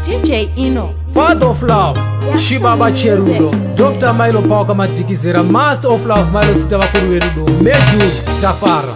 DJ Ino, Father of Love, Shibaba Cherudo, Dr. Milo Pauka Matikizera, Master of Love, Milo Sitavakuru Werudo, Meju Tafara.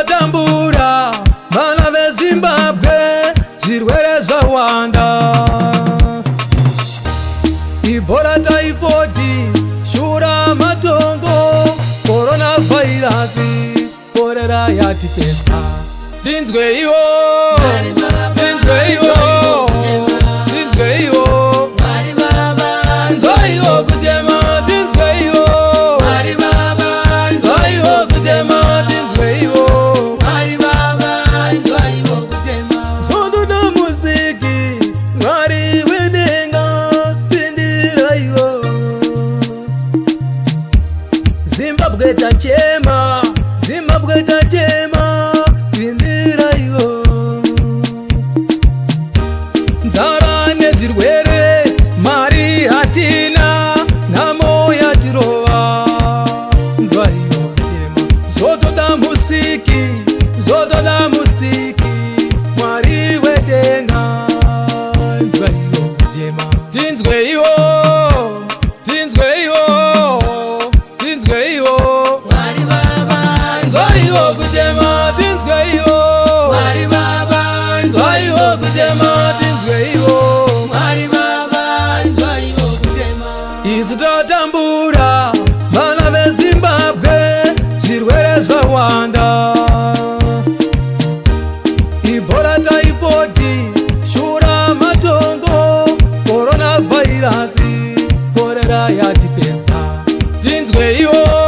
Tambura, bana be Zimbabwe, zvirwere zvawanda. Ebola, typhoid, shura matongo, coronavirus, korera yatipedza. Tinzwe iwo, tinzwe iwo, tinzwe iwo, nzwa iwo kutema, tinzwe iwo, nzwa iwo kutema, tinzwe iwo. Zimbabwe tachema, Zimbabwe tachema, tindira iwo. Nzara nezvirwere, mari hatina, nhamo yatirova. Nzwa iwo tachema, zotoda musiki, zotoda musiki, mwari wedenga. Nzwa iwo tachema, tinzwe iwo, tinzwe iwo. Tambura, bana be Zimbabwe, zvirwere zvawanda. Ebola, typhoid, shura matongo, coronavirus, korera yatipedza. Tinzwe iwo.